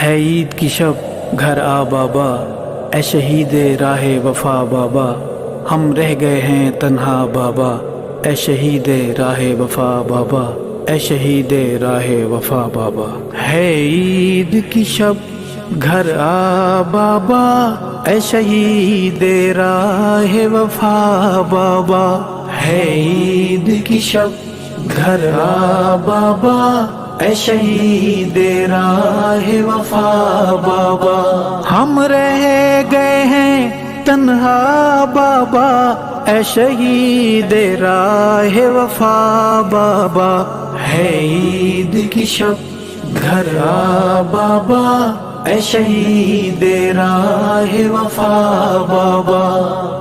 ہے عید کی شب گھر آ بابا، اے شہید راہ وفا بابا، ہم رہ گئے ہیں تنہا بابا، اے شہید راہ وفا بابا، اے شہید راہ وفا بابا۔ ہے عید کی شب گھر آ بابا، اے شہید راہ وفا بابا، ہے عید کی شب گھر آ بابا، اے شہید راہ وفا بابا۔ ہم رہ گئے ہیں تنہا بابا، اے شہید راہ وفا بابا، ہے عید کی شب گھر آ بابا، اے شہید راہ وفا بابا۔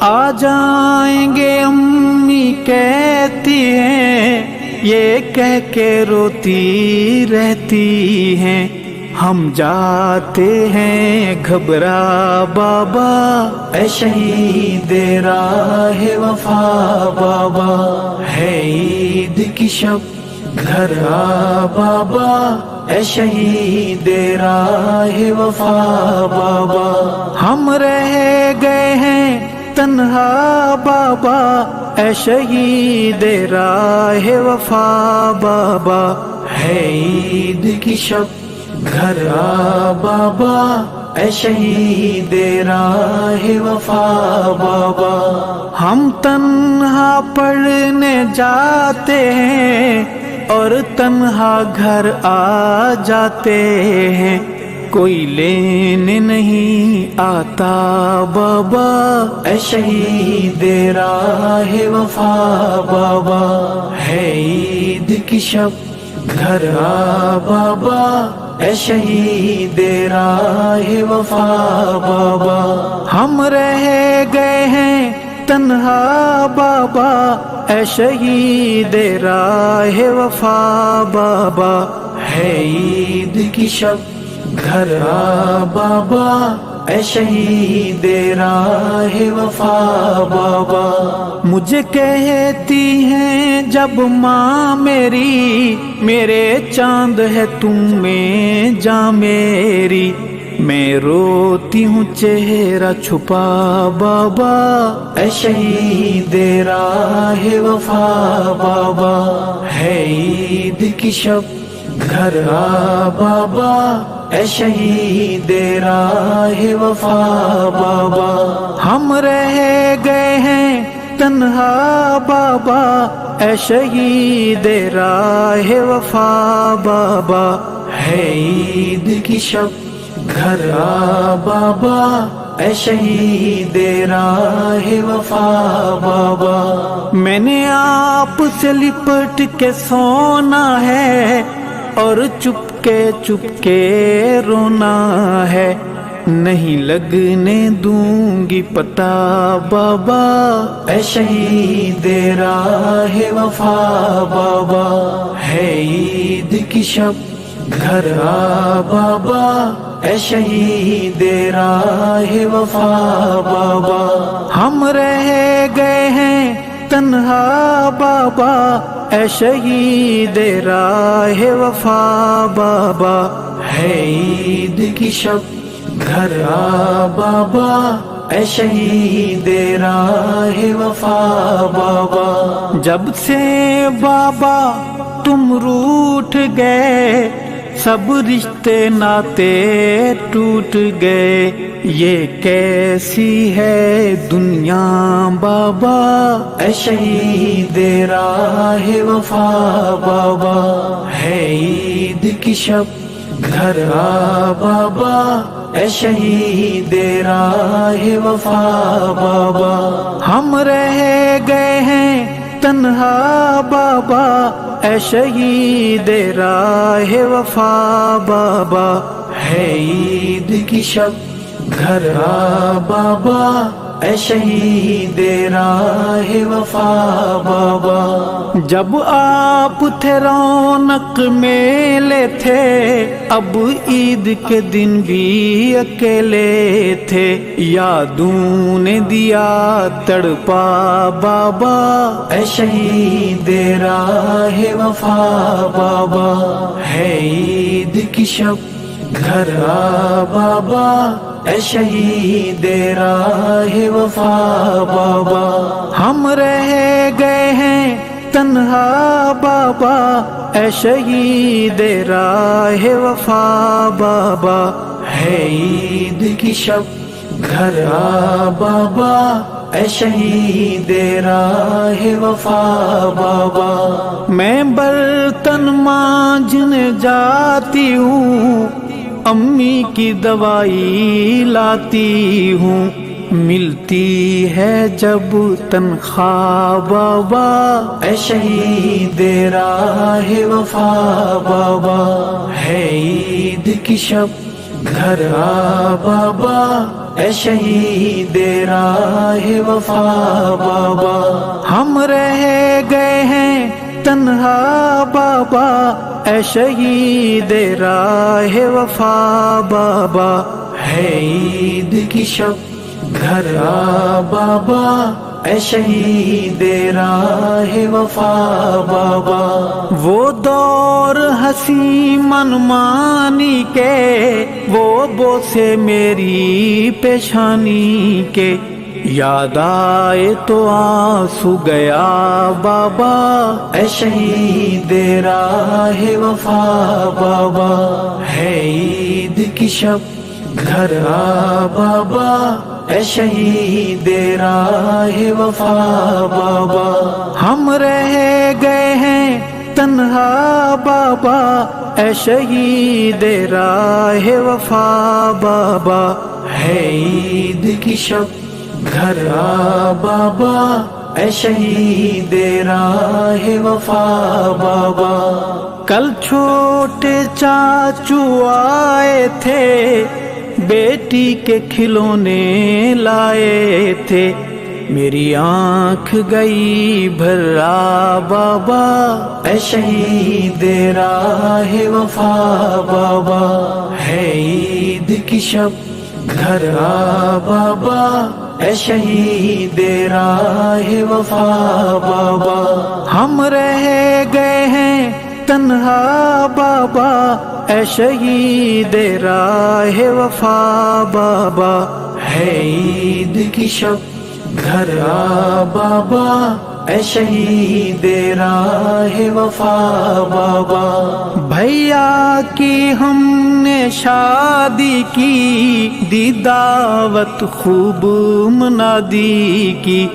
آ جائیں گے امی کہتی ہیں، یہ کہہ کے روتی رہتی ہیں، ہم جاتے ہیں گھبرا بابا، اے شہید راہ وفا بابا۔ ہے عید کی شب گھر آ بابا، اے شہید راہ وفا بابا۔ ہم رہ گئے ہیں تنہا بابا، اے شہید راہ وفا بابا، ہے عید کی شب گھر آ بابا، اے شہید راہ وفا بابا۔ ہم تنہا پڑھنے جاتے ہیں اور تنہا گھر آ جاتے ہیں، کوئی لینے نہیں آتا بابا، اے شہید راہ وفا بابا۔ ہے عید کی شب گھر آ بابا، اے شہید راہ وفا بابا۔ ہم رہ گئے ہیں تنہا بابا، اے شہید راہ وفا بابا، ہے عید کی شب گھر آ بابا، اے شہید راہ وفا بابا۔ مجھے کہتی ہیں جب ماں میری، میرے چاند ہے تم میں جاں میری، میں روتی ہوں چہرہ چھپا بابا، اے شہید راہ وفا بابا۔ ہے عید کی شب گھر آ بابا، اے شہید راہ وفا بابا۔ ہم رہ گئے ہیں تنہا بابا، اے شہید راہ وفا بابا، ہے عید کی شب گھر آ بابا، اے شہید راہ وفا بابا۔ میں نے آپ سے لپٹ کے سونا ہے اور چپ کے رونا ہے، نہیں لگنے دوں گی پتہ بابا، اے شہید راہ وفا بابا۔ ہے عید کی شب گھر آ بابا، اے شہید راہ وفا بابا۔ ہم رہ گئے ہیں تنہا بابا، اے شہید راہ وفا بابا، ہے عید کی شب گھر آ بابا، اے شہید راہ وفا بابا۔ جب سے بابا تم روٹھ گئے، سب رشتے ناتے ٹوٹ گئے، یہ کیسی ہے دنیا بابا، اے شہید راہ وفا بابا۔ ہے عید کی شب گھر آ بابا، اے شہید راہ وفا بابا۔ ہم رہ گئے ہیں تنہا بابا، اے شہید راہ وفا بابا، ہے عید کی شب گھر آ بابا، اے شہید راہ وفا بابا۔ جب آپ تھے رونق میلے تھے، اب عید کے دن بھی اکیلے تھے، یادوں نے دیا تڑپا بابا، اے شہید راہ وفا بابا۔ ہے عید کی شب گھر آ بابا اے شہید راہ وفا بابا، ہم رہ گئے ہیں تنہا بابا اے شہید راہ وفا بابا، ہے عید کی شب گھر آ بابا اے شہید راہ وفا بابا، میں برتن مانجنے جاتی ہوں، امی کی دوائی لاتی ہوں، ملتی ہے جب تنخواہ بابا اے شہید راہ وفا بابا، ہے عید کی شب گھر آ بابا اے شہید راہ وفا بابا، ہم رہ گئے ہیں تنہا بابا اے شہید راہ وفا بابا، ہے عید کی شب گھر آ بابا اے شہید راہ وفا بابا، وہ دور ہنسی منمانی کے، وہ بوسے میری پیشانی کے، یاد آئے تو آنسو گیا بابا اے شہید راہ وفا بابا، ہے عید کی شب گھر آ بابا اے شہید راہ وفا بابا، ہم رہ گئے ہیں تنہا بابا اے شہید راہ وفا بابا، ہے عید کی شب گھر آ بابا اے شہید راہ وفا بابا، کل چھوٹے چاچو آئے تھے، بیٹی کے کھلونے لائے تھے، میری آنکھ گئی بھرا بابا اے شہید راہ وفا بابا، ہے عید کی شب گھر آ بابا اے شہید راہ وفا بابا، ہم رہ گئے ہیں تنہا بابا اے شہید راہ وفا بابا، ہے عید کی شب گھر آ بابا اے شہید راہ وفا بابا، بھیا کی ہم نے شادی کی، دی دعوت خوب منادی کی،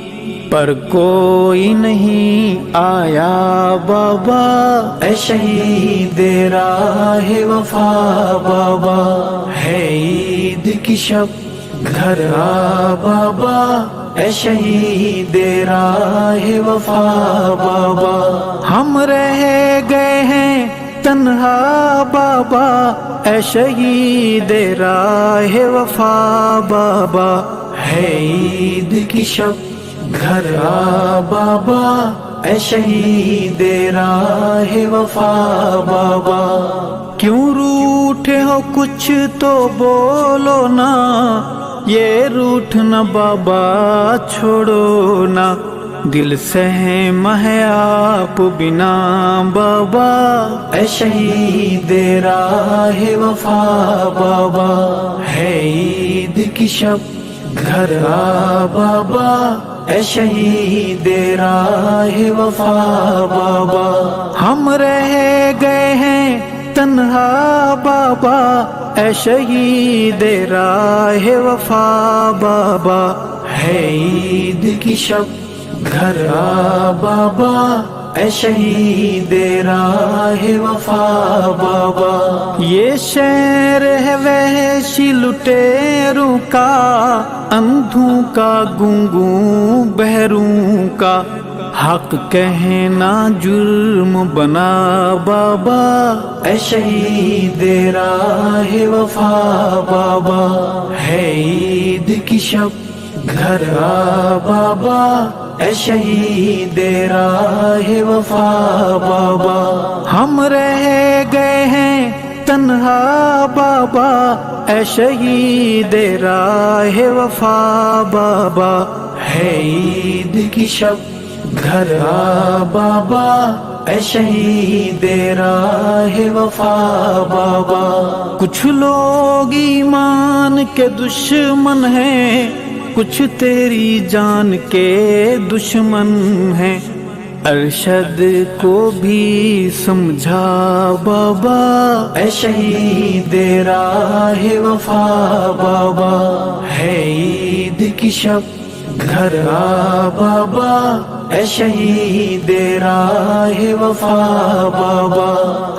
پر کوئی نہیں آیا بابا اے شہید راہ وفا بابا، ہے عید کی شب گھر آ بابا اے شہید راہ وفا بابا، ہم رہ گئے ہیں تنہا بابا اے شہید راہ وفا بابا، ہے عید کی شب گھر آ بابا اے شہید راہ وفا بابا، کیوں روٹھے ہو کچھ تو بولو نا، یہ روٹھنا بابا چھوڑو نا، دل سہم ہے آپ بنا بابا اے شہید راہ وفا بابا، ہے عید کی شب گھر آ بابا اے شہید راہ وفا بابا، ہم رہ گئے ہیں تنہا بابا اے شہید راہ وفا بابا، ہے عید کی شب گھر آ بابا اے شہید راہ وفا بابا، یہ شہر ہے وحشی لٹیروں کا، اندھوں کا گنگوں بہروں کا، حق کہنا جرم بنا بابا اے شہید راہ وفا بابا، ہے عید کی شب گھر آ بابا اے شہید راہ وفا بابا، ہم رہ گئے ہیں تنہا بابا اے شہید راہ وفا بابا، ہے عید کی شب گھر آ بابا، اے شہید راہ وفا بابا۔ کچھ لوگ ایمان کے دشمن ہیں، کچھ تیری جان کے دشمن ہیں، ارشد کو بھی سمجھا بابا، اے شہید راہ وفا بابا۔ ہے عید کی شب گھر آ بابا، اے شہید راہ وفا بابا۔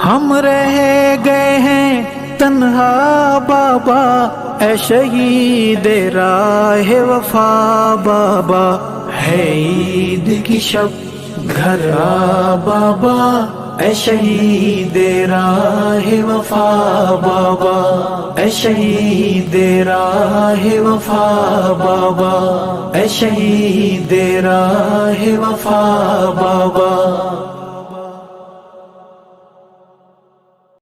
ہم رہ گئے ہیں تنہا بابا، اے شہید راہ وفا بابا۔ ہے عید کی شب گھر آ بابا، اے شہید راہ وفا بابا، اے شہید راہ وفا بابا، اے شہید راہ وفا بابا۔